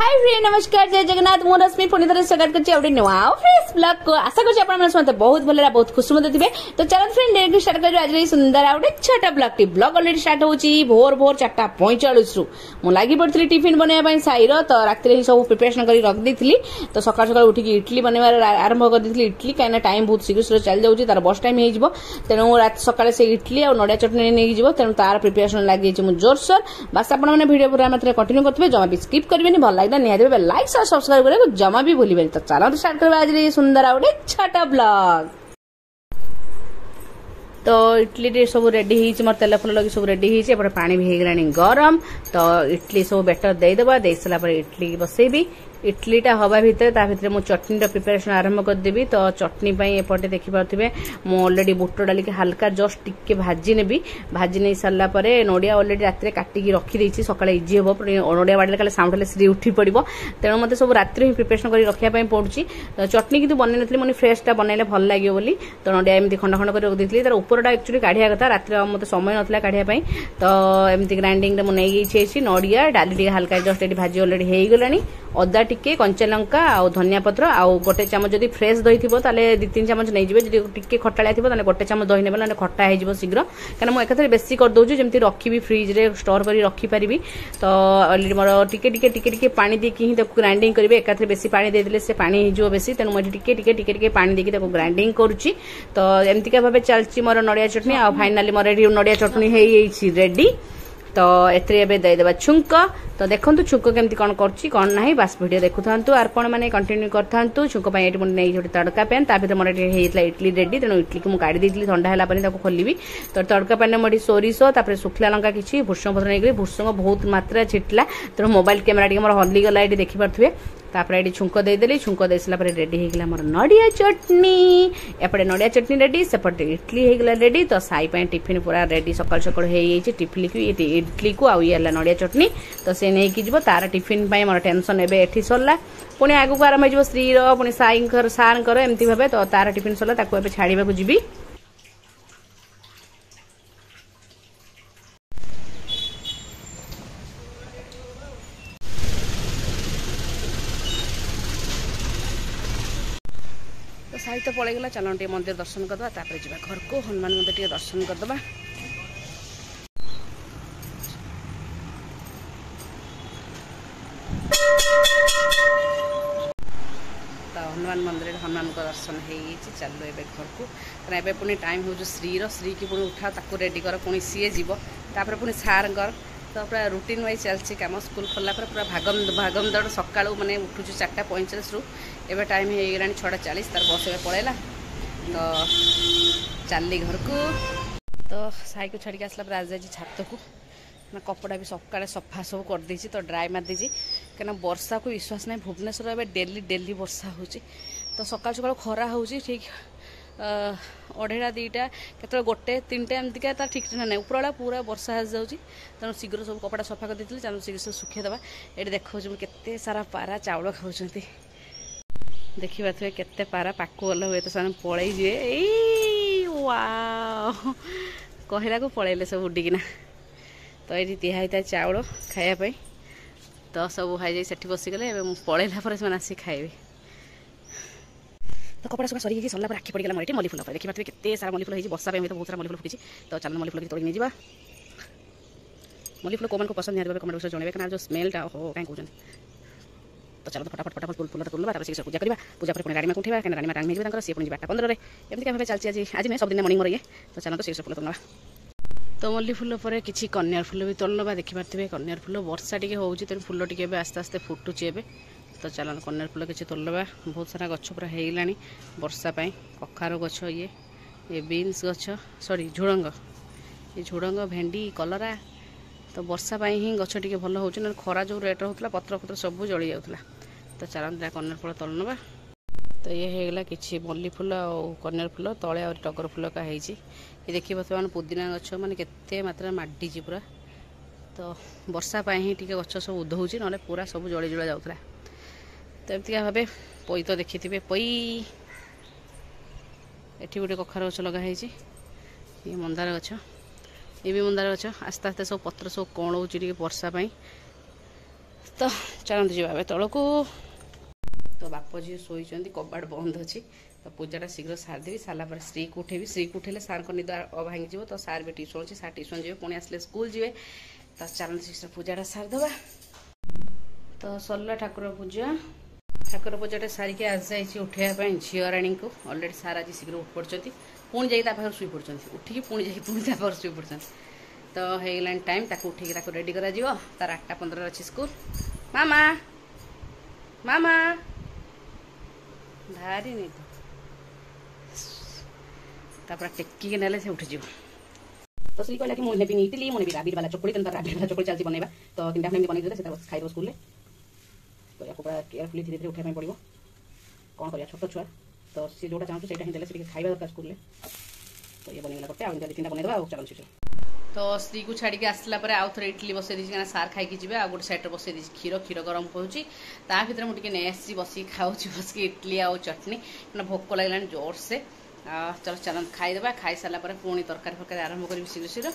Hi friend नमस्कार जय जगन्नाथ मु रश्मि पुणी थोड़े स्वागत करछि नुआ फ्रेश ब्लॉग को आशा करछि आपण मते बहुत भले बहुत खुशी मते थिबे। तो चलो फ्रेंड डायरेक्ट स्टार्ट करियो आज सुंदर आउटे छोटा ब्लॉग ऑलरेडी स्टार्ट होची भोर 4:45 रु मु लागि पड़थली टिफिन बनैया पई साईरो। तो रात्रि ही सब प्रिपरेशन करी रख देथिली। तो सकाळ सकाळ उठी की इडली बनैबार आरंभ कर देथिली। इडली काइना टाइम बहुत शीघ्र चल जाउची तार बस टाइम हे जिवो तेनु रात सकाळ से इडली और नडिया चटनी नै जिवो तेनु तार प्रिपरेशन लागि छि मु जोरसोर बस आपण माने वीडियो पूरा मात्रा कंटिन्यू करथबे जमा भी स्किप करबेनी भल लागदा निहादे लाइक और सब्सक्राइब करे जमा भी भूलिबेनी। तो चलो स्टार्ट करबा आज सुंदर आउटे छोटा ब्लॉग। तो इडली सब रेडी होती मोर तेल फुल लगी सब रेडी होती पानी भी होगलानी गरम। तो इडली सब बेटर देदेबा दे सारा इडली बसैबी। इडलीटा हवा भितर मु चटनी प्रिपरेशन आरंभ करदेवी। तो चटनी एपटे देखिपे मु ऑलरेडी बुट डाल के हल्का जस्ट टिके भाजी नेबी। भाजी नहीं सारा नड़िया ऑलरेडी रात काटिकी रखी सका इजी हम नड़िया बाड़े कल साउंड हेल्ले सीरी उठी पड़ो तेणु मत सब रात ही प्रिपरेशन कर रखापी पड़ी। चटनी कितु बन नी मैंने फ्रेशटा बनइले भल लगे बोली तो नड़िया एमती खंड खंड कर रखी तार उपरटा एक्चुअली काढ़िया कथा रात मत समय नाला काढ़ापी। तो एमती ग्राइंडिंग मुझे नड़िया डाली टे हल्का जस्ट ये भाजी ऑलरेडी होगलानी। अदा टिके कंचा लंका आउ धनिया पत्र आउ गोटे चामच जदि फ्रेश दही थी ताले 2-3 चामच नहीं जिवे। जदि टिके खटालिया थी ताले गोटे चामच दही नेबे ना खट्टा हो जिवो शीघ्र कारण मु एकाथरे बेसी कर दउछु जेमति रखिबी फ्रिज रे स्टोर करी रखी परिबी। तो ऑलरेडी मोर टिके टिके टिके टिके पानी देकी ही ताको ग्राइंडिंग करिवे। एकाथरे बेसी पानी दे देले से पानी हिजो बेसी तेनु मु टिके टिके टिके टिके पानी देकी ताको ग्राइंडिंग करूची। तो एमति का भाबे चलची मोर नडिया चटनी आ फाइनली मोर नडिया चटनी हेई रेडी। तो एथरे देदेबा छुंक। तो देखो छुंक केमती कौन कौन ना बास वीडियो देखु था आपण मैंने कंटिन्यू कर छुंक नहीं तड़का पैन तार मोर इडली रेडी तेणु इडली को मुझे काढ़ी ठंडा है खोलि। तो तड़का पैन मोटी सोरिष तापर सुखला लंका किसी भूसंग पत्र नहीं भूसंग बहुत मात्रा छिटला तेणु मोबाइल कैमेरा टी मोर हलिगला ये देखिपे। तापर ये छुंक देदेली छुंक दे सारा रेडी होगा मोर नडिया चटनी। एपटे नडिया चटनी रेडी सेपटे इडली होगा रेडी। तो साई टिफिन पूरा रेडी सकाल सकाल हो टिफिन इडली को आउ ये नडिया चटनी। तो से नहीं कि तार टिफिन मोर टेंशन एवं सरला पुणी आगू को आरंभ हो स्त्री पुणी साई सार एमती भाव। तो तार टिफिन सरला छाड़ा जी। तो साई तो पलैगला चलो टे मंदिर दर्शन करदे तापर जी घर को हनुमान मंदिर टे दर्शन करदे। तो हनुमान मंदिर हनुमान को दर्शन हो चलो ए घर को कारण एवं पुणी टाइम हो श्री की पुणी उठा ताको रेडी कर पुणी सी जीव तापर पुणी सार कर। तो पूरा रुटीन वाइज चलती कम स्कूल खोलला पर पूरा भागम दौड़ सका मैंने उठुचु 4:45 रु एवं टाइम होगा 6:40 तार बस ए पलैला। तो चलली घर को। तो साई को छाड़ी आसला पर आज जाइए छात को ना कपड़ा भी सका सफा सब कर देछि। तो ड्राई मार देछि कहीं वर्षा को विश्वास नहीं भुवनेश्वर एवं डेली डेली वर्षा हो। तो सकाल सकाल खरा हो ठीक 2:30 केत 1-3 एमतीका तार ठीक ना उपरला पूरा वर्षा हो जाऊँगी तेणु शीघ्र सब कपड़ा सफा कर देती चलो शीघ्र सब सुखेदेवा। ये देखा केते सारा पारा चाउल खाऊँ देखी पारे केते पारा पाक गला हुए तो से पलि जे कहला को पलैले सब उडिकिना। तो ये दिहाईता चाउल खायापी। तो सब खाई जाए से बसीगले पलैला पर आसिक खाइबे। तो कपड़ा सुखा सरी सरला आखि पड़गला मोर मल्ली फुल देखी पारे केते सारा मल्ली फुल हो वर्षा तो बहुत सारा मल्ली फुल फुटी। तो चलो मल्ली फुल तोड़ी नहीं जावा। मल्ली फुल कौन को पसंद नहीं कमेंट बॉक्स में जनइबे जो स्मेलटा हो कहीं कहते। तो चलो फटाफट फुल तुलवा शीघ्र पूजा करवा पूजा पर गाड़ी में उठेगा कहीं रानी टाइम हो सी पुणी 8:15 एमती भाव चलती आज नहीं सब दिन मर्निंग मोर ये। तो चलो तो शीघ्र फुल तुलवा। तो मल्ली फुल पर किसी कन्यार फुल भी तोलवा देखिपे कन्यार फुल वर्षा टी हो फुल टी आस्ते आस्ते फुटुची ए। तो चलो कन्यार फुल किसी तोलवा बहुत सारा गछ पूरा होगा वर्षा कखार गछ ये बीन्स गछ सॉरी झुड़ंग ये झुड़ंग भेंडी कलरा। तो वर्षा ही गछ टी भल हो खरा जो रेट होता पत्र पत्र सब जली जाऊला। तो चलो कन्यार फुल तोलवा। तो ये होगा कि मल्ली फुल और कन्यार फुल तले और टगर फुल का ये देखिए बर्तमान पुदीना गछ मैंने केते मात्रा माडिची पूरा। तो वर्षा ही टी गछ सब उधौची ना पूरा सब जली जुला जाऊला। तो एमती भाव पई तो देखी थे पई एटी गोटे कखार गछ लगाई ये मंदार गछ ये भी मंदार गछ आस्ते आस्ते सब पत्र सब कौन वर्षा तो चलते जावा तौक तो बाप झी शोई कबाड़ बंद अच्छी तो पूजाटा शीघ्र सारिदेवी सारापर श्री को उठेबी श्री को उठेले सार को निद भांगी तो सार भी ट्यूशन अच्छे सार ट्यूशन जी पुणी आसले स्कूल जी तो चलते शीघ्र पूजाटा सारिदेवा तो सरला ठाकुर पूजाटा सारिके आज जाइए उठाइबा झीराणी को अलरेडी सार आज शीघ्र उठ पड़ती पुणी जाकर शुई पड़ती उठिकी पुणी जाकर शुई पड़ती तो होगलानी टाइम ताको उठिकी रेडी करा तार 8:15 अच्छी स्कूल मामा मामा भारी नहीं तो टेकिक ना से उठिज तो श्री कहला कि मुझे भी इडली मुझे भी राबिट वाला चकुड़ी तेना राबिट वाला चकुड़ी चलती बनवा तो किंटा फ्लेम बन से खाइब स्कूल तो या पूरा केयरफुली धीरे धीरे उठाई पड़ो कौन कर छोट छुआ तो सी जोटा चाहूँ से देले खाइबा दरकार स्कूल तो ये बनईगला करते आउ 2-3टा बनईदेवा आ चल तो श्री को छाड़ी आसला आउ थे इडली बसई दी क्या सार खाई जी आ गोटे सैड बसई दी क्षीर गरम करुच्ची ता भर मुझे नहीं आसी बस खाऊँ बस इडली आउ चटनी भोक लगे जोर से चलो चल खाईदेवा खाई सारापर पुणी तरकारी फरकारी आरंभ करी शीघ्र शीघ्र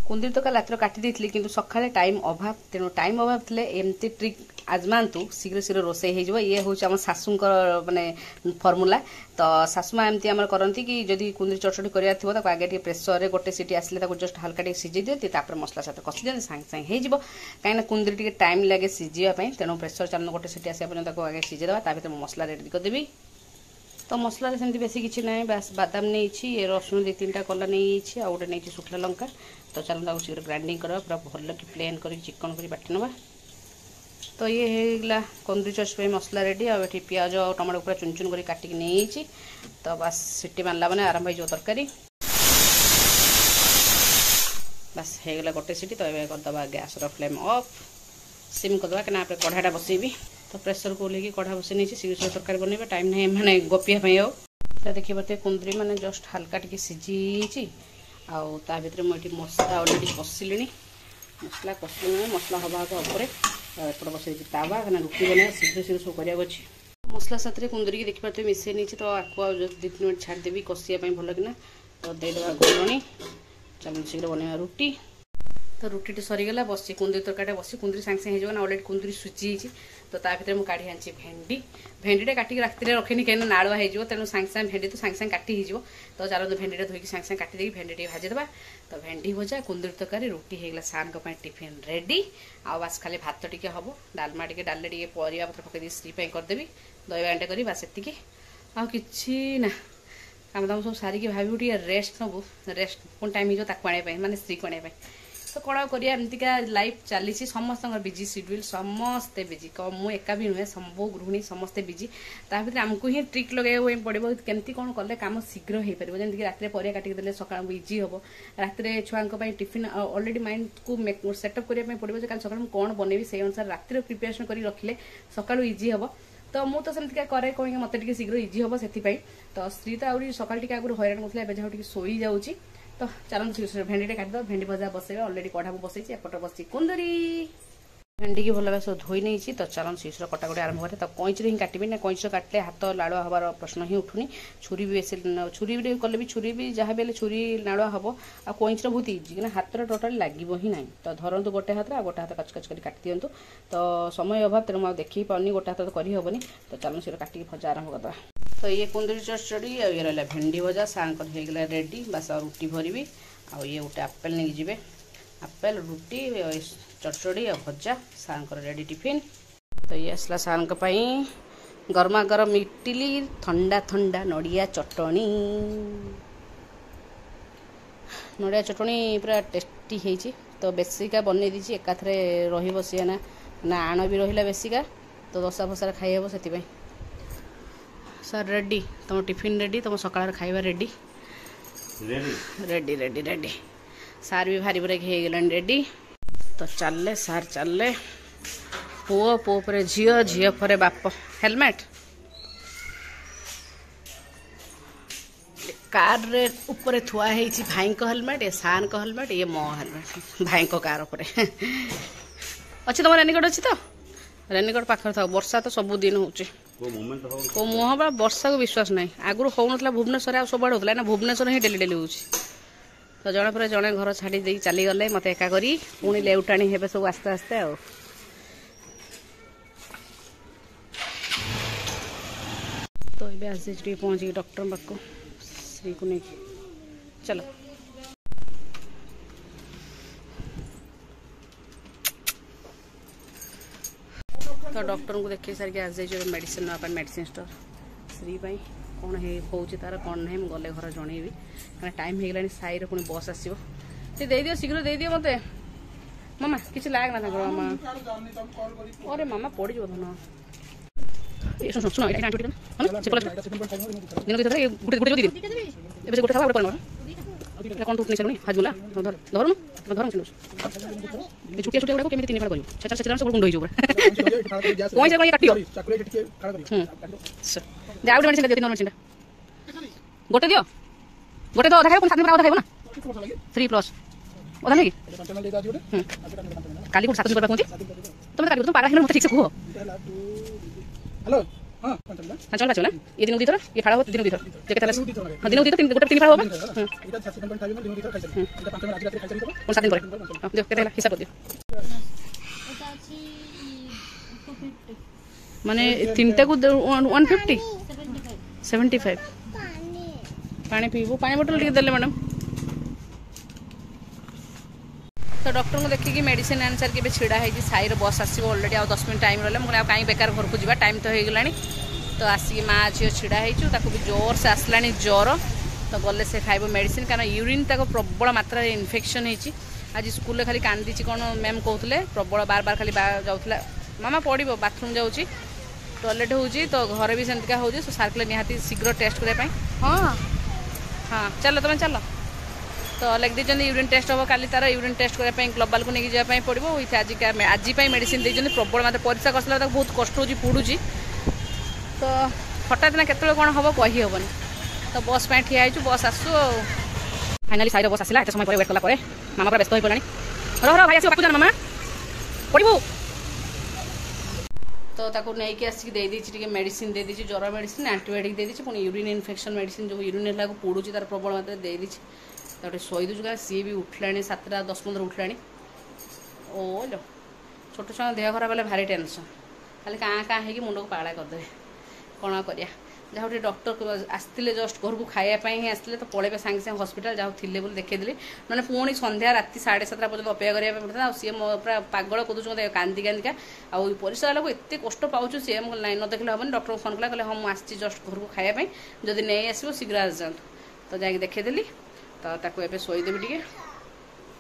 कुंदरी तक रात्र काटी देती कि सका टाइम अभाव तेणु टाइम अभाव थे एमती ट्रिक आजमातु शीघ्र शीघ्र रोषे हो ये हूँ आम शाशुंक माने फर्मूला तो शाशुमा एमती आम करती कि जदि कुंदरी चटचटी करार आगे प्रेसर रे गोटे सीटी आसले जस्ट हल्का सिझे दिखती मसला साथ कषि दिखते सागे सागे हो कहीं कुंदरी टी टाइम लगे सिझापी तेणु प्रेसर चालन गोटे सीटी आसा पर्यटन आगे सिझेदेवा भर मसला रेडी करदेवी तो मसला सेमती बेसी किसी ना बास बादाम नहीं ये रसुण 2-3टा कला नहीं आ गोटे नहीं सुखला लंका तो चलो शीघ्र ग्राइंडिंग करवा पूरा भल कि प्लेन कर चिकन कर बाटी नवा तो ये होगा कुंदरी चटनी मसला रेडी आठी पियाज और टमाटो पूरा चुन चुन कर काटिक नहीं तो बास सीटी मारला मैंने आरंभ हो तरकारी बास होगा गोटे सीटी तो ये करदे गैस फ्लेम ऑफ सिम करदे कि कढ़ाटा बसैबी तो प्रेसर को लेकिन कढ़ा बसई नहीं शीघ्र तरकारी बनवा टाइम नहीं मैंने गपिया तो देखिए बोलते कुंदरी मैंने जस्ट हल्का टी सिझी आउ ता भर मुझे मसला अलरेडी कषिली मसला कषिली मैंने मसला हवा उपर एपट बसई तावा कहना रुटी बना शीघ्र शीघ्र सब कराया मसला साथ कुंदरी देखी पारे मिसई नहीं तो आपको 2-3 मिनट छाड़देवी कषियापी भल कि तो देदेवा गलणी चलो शीघ्र बनवा रुटी तो रुटी सरीगला बस कुंदरी तरकारी बस कुंदरी सांगे सांगे हो अलरेडी कुंदरी सुची तो ता भर मुझे काढ़ी आनी भेंडी भेंडीटा काटिक राति रखेनि कहीं नाड़ुआ हो तेणु सांगे सांगे भेंडी तो सांगे सांगे काटी हो तो चलो भेंडीटा धोईक सांगे सांगे काटी भेंडी भाजीदेवा तो भेंडी भजा कुंदरी तरकारी रुटी होगा सार टिफिन रेडी आ बास खाली भात टे हम डालमा टे डाले टे परिया पत्र पकई स्त्री करदेवी दही बांटा करी बास एति आ कि ना काम दाम सब सारिकी भावी रेस्ट नबू रेस्ट पुणी टाइम हो माने स्त्री को आने तो कौन करिया एमतीका लाइफ चली समस्त बिजी शेड्यूल समस्ते बिजी मु एका भी नुहे सब गृहिणी समस्ते बिजी ता भर आमको ही ट्रिक लगे पड़ो केमती कौन कले कम शीघ्र हो पार जमीक रात परिया काटिक देले सका इजी हम रात छुआ टिफिन अलरेडी माइंड को सेटअप करने पड़ो कल सका कौन बनैबी से अनुसार रात प्रिपेरेसन कर रखिले सका इजी हम तो मुझे तो सेमती करे कहीं मत शीघ्र इजी हम से तो स्त्री तो आगे सका आगुरी हईराण कर शोई जाऊँगी तो चलो भेंडी काटिद भेंडी भजा बसैबा अलरेडी कढ़ा बसई एपट बस कुंदरी भेंडी की भल भाव धोई नहीं तो चलन शीघ्र कटाकटी आरंभ करें तो कईचि ही काटि ना कईचि काटिले हाथ लाड़ुआ हबार प्रश्न ही उठुनी छुरी भी बेस छुरी भी कले भी छुरी भी जहाँ भी छुरी लाड़ुआ हम आ कईचि बहुत इजी कि हाथ टोटाली लगे ही ना तो धरतु गोटे हाथ आ गोटे हाथ कचकच कर काटि दिंतु तो समय अभाव तेणु मुझे देखी पानी गोटे हाथ तो करहबनी तो चलो शीघ्र काटिक भजा आरंभ करदे तो ये कुंदरी चटचड़ी ये रहा भेंडी भजा सांकर होगा रेडी बास रुटी भरबी आ ये गोटे आपेल नहीं जी आपेल रुटी चटचड़ी और भजा सांकर रेडी टिफिन तो ये आसला सांक गरमा गरम इडली ठंडा ठंडा नड़िया चटनी नड़िया चटनी पूरा टेस्टी है तो बेसिका बनई दी एकाथरे रही ना आण भी रहा बेसिका तो दशा फसार खाई से सर रेडी तुम टिफिन रेडी तुम सकाळ खाइबा रेडी रेडी रेडी रेडी सार भी भारी ब्रेक हो गलानी रेडी तो चलले सार चलले पुओ पुओ पर झीओ झीओ पर बाप हेलमेट कार रे ऊपर थुआ है भाई को हेलमेट ये सार को हेलमेट ये मो हेलमेट भाई को कार ऊपर अच्छी तुम रेनिकोट अच्छी तो रेनिकोट पाखर था वर्षा तो सबुदिन हो मुह बा वर्षा को विश्वास ना आगुरी हो ना भुवनेश्वर सब होता है ना भुवनेश्वर ही डेली डेली हो तो जड़े पर जड़े घर छाड़ी दे चली गले मत एका करी पुणी लेउटाणी हे सब आस्ते आस्ते आ तो ये आज पहुँच गई डॉक्टर पाक श्री को नहीं चलो तो डॉक्टर को देखी सारिक आज मेडिसिन नापा मेडिसिन स्टोर श्री कौन हो तार कौन ना मुझे गले घर जनइबी क्या टाइम हो गला साई पुणी बस आसो दे दियो शीघ्र दे दियो मत मामा किसी लाग ना मामा अरे मामा पड़ जाओ धन सुन सुन दिन गोटे दिन गोटे खावा गोटे कौन तो नहीं हाजमुला धर धर धर छुटिया छुटिया गुड़ा केमी 3 फाड़ कर छेचा सब गुंड हो कौन से काटियो जा मेडिसिन दियो 3 मेडिसिन गोटे दियो गोटे तो अधा खाइबो 7 दिन अधा खाइबो ना 3+ अधा नहीं काली को 7 दिन पर पहुंची तुम काली तुम पारा है ठीक से कहो हेलो हां चल चल ये दिन उदी थोड़ा ये फाड़ा हो दिन उदी थोड़ा जे केतला हां दिन उदी तो 3 गोटे 3 फाड़ा हो इटा 7.5 दिन उदी थोड़ा खाइ इटा 5 दिन आज रात खाइ कौन 7 दिन पर जो केतला हिसाब कर दियो माने तीनटा को 150 75 पानी पीबो पानी बोतल टिके देले मैडम तो डॉक्टर को देखिए मेडिसिन आंसर के छिड़ा है साई बस आसो अलरेडी आ 10 मिनट टाइम रहा मुझे कहीं बेकार घर को जावा टाइम तो हो गला तो आसिक माँ झील छिड़ा हो भी जोर से आसला ज्वर तो गले से खाइब मेडिसिन कारण यूरिन तक प्रबल मात्रा इन्फेक्शन होती आज स्कूल खाली कांदी कौन मैम कहते प्रबल बार बार खाली जाऊला मामा पड़ो बाथरूम जाऊँगी टॉयलेट होची तो घर भी सेमतिका हो सार कहले निहाती शीघ्र टेस्ट करने हाँ हाँ चलो तुम चलो तो लिख दीजिए यूरिन टेस्ट हम काली तार यूरिन टेस्ट करने ग्लोबाल को लेकिन जावाई पड़ो विथ आज मेडिसिन देते प्रबल मतलब परीक्षा करला बहुत कष्ट हो पड़ुची तो हठात ना केत कौन हम कही हेनी तो बस पर ठिया बस आसू फाइनाली साइड बस आसला एत समय वेट कला मामा पूरा व्यस्त हो पड़ा रह रह भाई आस पाक मामा पड़ो तो ताको नहीं कि आसिक दे दी मेडिसिन दे दी ज्वर मेडिसिन एंटीबायोटिक दे दी पुणी यूरिन इन्फेक्शन मेडिसिन जो यूरिन है पड़ुची तार प्रबल मात्रा दे दी तो शोई दूसरी कारण सी भी उठला 7टा 10-15 उठला ओ लो छोट छुआ देह खराब है भारी टेंशन खाली काँ काँ हो मुंड को पाला करदे कौन कर जहाँ डॉक्टर आसते जस्ट घर को खायापी ही आसते तो पलैबे सागे सागे हस्पिटाल जहाँ थे देखी मैंने पुणी संध्या राति 7:30 पर्यटन अपेक्षा कराया पड़ता सी पूरा पागल कर कांदी कांदिका आउ परिश्रा लोक एत कष्ट पाऊँ सी न देखले हेन डॉक्टर को फोन कला कहले हाँ मुझे जस्ट घर को खायापी जदि नहीं आसो शीघ्र आस जातु तो जाकि देखीदेली तो ताको एबे शोईदेवी टे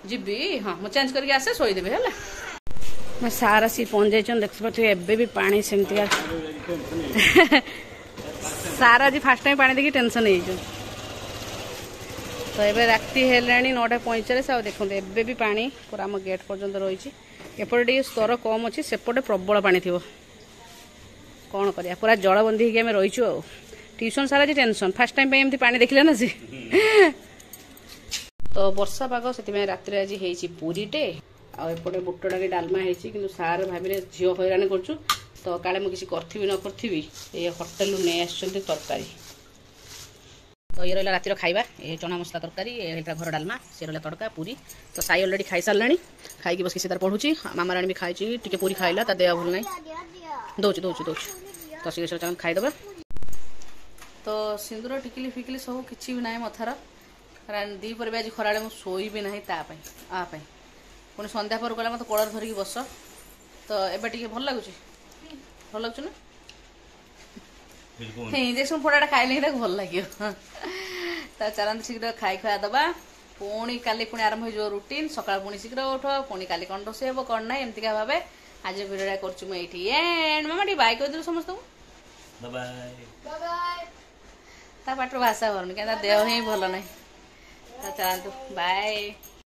जीवी हाँ मुझे चेंज करके आसे शोईदेवी है मैं सारा सी पहुँच जाइए देख पाते एबे भी पानी सेमती सारा जी फास्ट टाइम पानी देखी टेंशन हो तो ये राति है 9:45 आ देखते एबे भी पानी पूरा आम गेट पर्यंत रही एपटे स्तर कम अच्छी सेपटे प्रबल पानी थी कौन करिया पूरा जलबंदी होगी रहीचु ट्यूशन सारा जी टेंशन फास्ट टाइम एमती पानी देखले ना सी तो वर्षा पाग से राति आज हो पूरीटे आउटे बुट डाली डालमा हो सार भाविले झील हैरान कर तो काले मुझे किसी न करी ये होटेल नहीं आसुँच तरकारी तो ये रहा रातिर खाଇବା ये चना मसला तरकारी ये घर डालमा सी रहा तड़का पूरी तो साई अलरेडी खाई सारा खाई बस किसी तार पढ़ुची मामा राणी भी खाई टी पूरी खाइला ता देह भल ना दौच दौच दौच तो सी खाईदे तो सिंदूर टिकिली फिकिली सब किसी भी ना मथार कारण दीपर भी आज खराड़े मुझे शोई भी ना तापाई पुणी संध्या पर गला मत कलर धरिकी बस तो एबे टिके भल लगुच भल लगुच ना इंजेक्शन फोड़ा खाइले भल लगे तो चलते शीघ्र खाई खुआ दबा पुणी काली पुणी आरंभ हो रुटीन सकाळ पुणी शीघ्र उठ पुणी काली कौन रोषे हम कौन ना एमतीका भाव आज भिडियोटा करी एंड मामा टी बाय कर समस्त पाटर भाषा भरनी क्या देह ही भल ना तो चलतु बाय।